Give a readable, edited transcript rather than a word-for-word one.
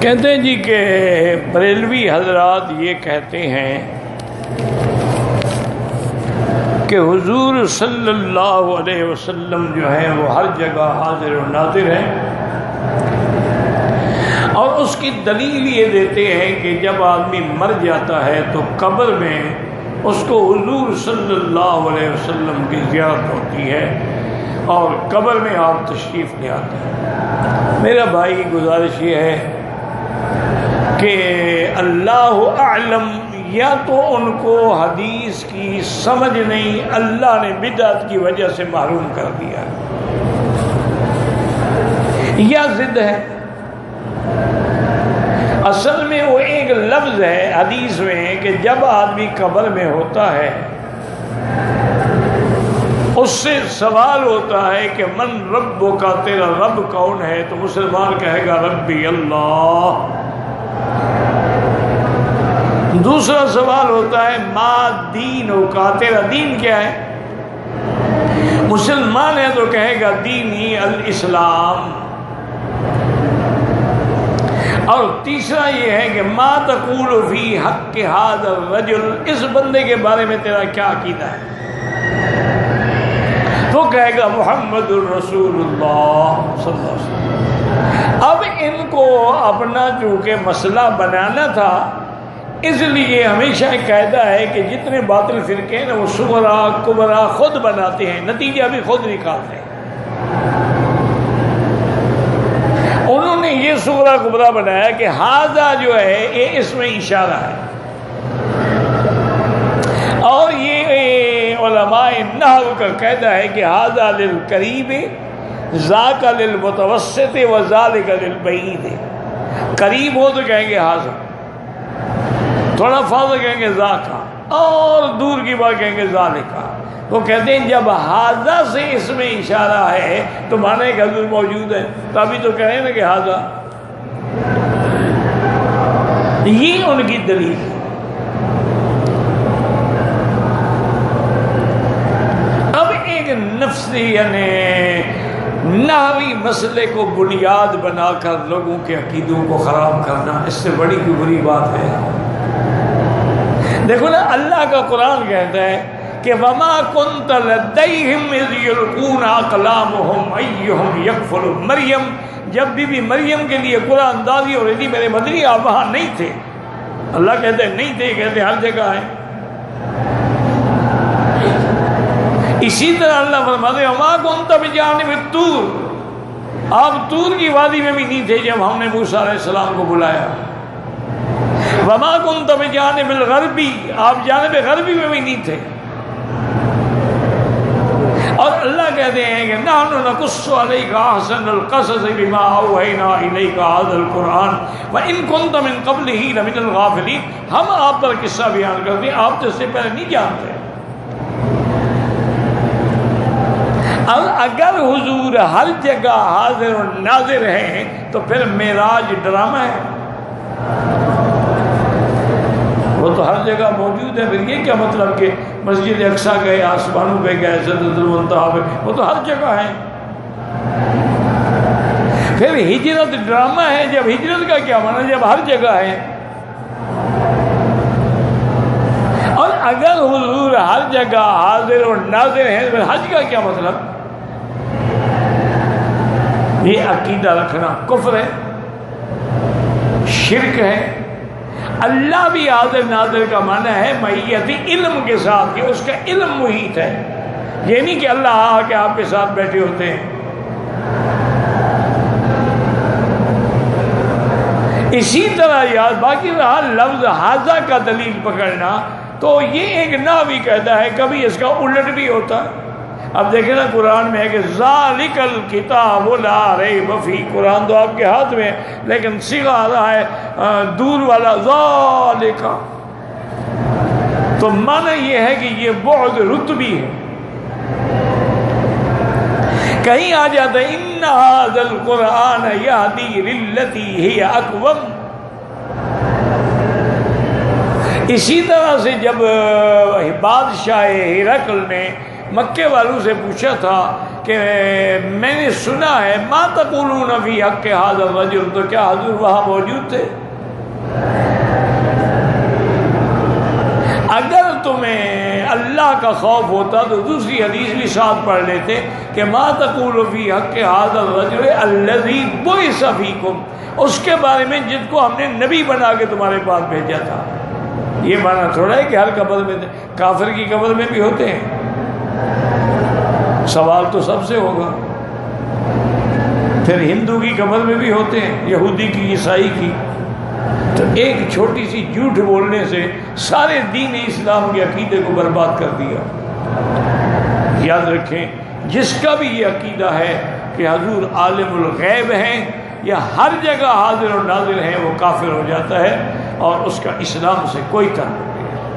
کہتے ہیں جی کہ بریلوی حضرات یہ کہتے ہیں کہ حضور صلی اللہ علیہ وسلم جو ہے وہ ہر جگہ حاضر و ناظر ہیں، اور اس کی دلیل یہ دیتے ہیں کہ جب آدمی مر جاتا ہے تو قبر میں اس کو حضور صلی اللہ علیہ وسلم کی زیارت ہوتی ہے اور قبر میں آپ تشریف لے آتے ہیں۔ میرا بھائی کی گزارش یہ ہے کہ اللہ اعلم، یا تو ان کو حدیث کی سمجھ نہیں، اللہ نے بدعت کی وجہ سے محروم کر دیا، یا ضد ہے۔ اصل میں وہ ایک لفظ ہے حدیث میں کہ جب آدمی قبر میں ہوتا ہے اس سے سوال ہوتا ہے کہ من رب کا، تیرا رب کون ہے؟ تو مسلمان کہے گا ربی اللہ۔ دوسرا سوال ہوتا ہے ما دین کا، تیرا دین کیا ہے؟ مسلمان ہے تو کہے گا دینی الاسلام۔ اور تیسرا یہ ہے کہ ما تقول فی حق ھذا الرجل، اس بندے کے بارے میں تیرا کیا عقیدہ ہے؟ تو کہے گا محمد الرسول اللہ صلی اللہ علیہ وسلم۔ اب ان کو اپنا چونکہ مسئلہ بنانا تھا، اس لیے ہمیشہ قاعدہ ہے کہ جتنے باطل فرقے ہیں نا وہ صغرا کبرا خود بناتے ہیں، نتیجہ بھی خود نکالتے ہیں۔ انہوں نے یہ صغرا کبرا بنایا کہ ہاذا جو ہے یہ اس میں اشارہ ہے، اور یہ علماء نحو کا قاعدہ ہے کہ ہاذا للقریب ذاک للمتوسط وذالک للبعید۔ قریب ہو تو کہیں گے ہاذا، تھوڑا فاضل کہیں گے ذاکا، اور دور کی بات کہیں گے ذالکا۔ وہ کہتے ہیں جب ہاذا سے اس میں اشارہ ہے تو مانے کہ حضور موجود ہے، تو ابھی تو کہیں نا کہ ہاذا، یہ ان کی دلیل ہے۔ اب ایک نفسی یعنی نحوی مسئلے کو بنیاد بنا کر لوگوں کے عقیدوں کو خراب کرنا، اس سے بڑی کوئی بری بات ہے؟ دیکھو نا، اللہ کا قرآن کہتا ہے کہ وَمَا كُنْتَ لَدَيْهِمْ إِذْ يُلْقُونَ أَقْلَامُهُمْ أَيُّهُمْ يَكْفُلُ مریم، جب بی بی مریم کے لیے قرآن اندازی ہو رہی تھی میرے مدنی، آپ وہاں نہیں تھے۔ اللہ کہتے ہیں نہیں تھے، کہتے ہیں ہر جگہ ہے۔ اسی طرح اللہ فرماتے ہیں وَمَا كُنْتَ بِجَانِبِ الطُّورِ، آپ طور کی وادی میں بھی نہیں تھے جب ہم نے موسیٰ علیہ السلام کو بلایا۔ وَمَا كُنْتَ بِجَانِبِ الْغَرْبِ، آپ جانب غربی میں بھی نہیں تھے۔ اور اللہ کہتے ہیں کہ نحن نقص علیک احسن القصص بما اوحینا الیک ھذا القرآن وان کنت من قبلہ لمن الغافلین، ہم آپ پر قصہ بیان کرتے ہیں، آپ تو اس سے پہلے نہیں جانتے۔ اب اگر حضور ہر جگہ حاضر و ناظر ہیں تو پھر معراج ڈرامہ ہے؟ وہ تو ہر جگہ موجود ہے، پھر یہ کیا مطلب کہ مسجد اقصیٰ گئے، آسمانوں پہ گئے، سدرۃ المنتہا پہ، وہ تو ہر جگہ ہے۔ پھر ہجرت ڈرامہ ہے، جب ہجرت کا کیا معنی جب ہر جگہ ہے؟ اور اگر حضور ہر جگہ حاضر و ناظر ہیں پھر حج کا کیا مطلب؟ یہ عقیدہ رکھنا کفر ہے، شرک ہے۔ اللہ بھی حاضر ناظر کا معنی ہے معیتی علم کے ساتھ، کہ اس کا علم محیط ہے، یہ نہیں کہ اللہ آ کے آپ کے ساتھ بیٹھے ہوتے ہیں۔ اسی طرح یاد باقی رہا لفظ ھذا کا دلیل پکڑنا، تو یہ ایک نحوی کہتا ہے، کبھی اس کا الٹ بھی ہوتا ہے۔ اب دیکھیں نا قرآن میں ہے کہ ذالک الکتاب لا ریب فیہ، قرآن تو آپ کے ہاتھ میں ہے لیکن صیغہ آ رہا ہے دور والا ذالک، تو معنی یہ ہے کہ یہ بعد رتبی ہے۔ کہیں آ جاتا ہے ان ھذا القرآن یہدی للتی ہی اقوم۔ اسی طرح سے جب بادشاہ ہرقل نے مکے والوں سے پوچھا تھا کہ میں نے سنا ہے ما تقولون فی حق ھذا الرجل، تو کیا حضور وہاں موجود تھے؟ اگر تمہیں اللہ کا خوف ہوتا تو دوسری حدیث بھی ساتھ پڑھ لیتے کہ ما تقول فی حق ھذا الرجل الذی بعث فیکم، اس کے بارے میں جن کو ہم نے نبی بنا کے تمہارے پاس بھیجا تھا۔ یہ معنی تھوڑا ہے کہ ہر قبر میں، کافر کی قبر میں بھی ہوتے ہیں، سوال تو سب سے ہوگا، پھر ہندو کی قبر میں بھی ہوتے ہیں، یہودی کی، عیسائی کی۔ تو ایک چھوٹی سی جھوٹ بولنے سے سارے دین اسلام کے عقیدے کو برباد کر دیا۔ یاد رکھیں، جس کا بھی یہ عقیدہ ہے کہ حضور عالم الغیب ہیں یا ہر جگہ حاضر و ناظر ہیں، وہ کافر ہو جاتا ہے اور اس کا اسلام سے کوئی تعلق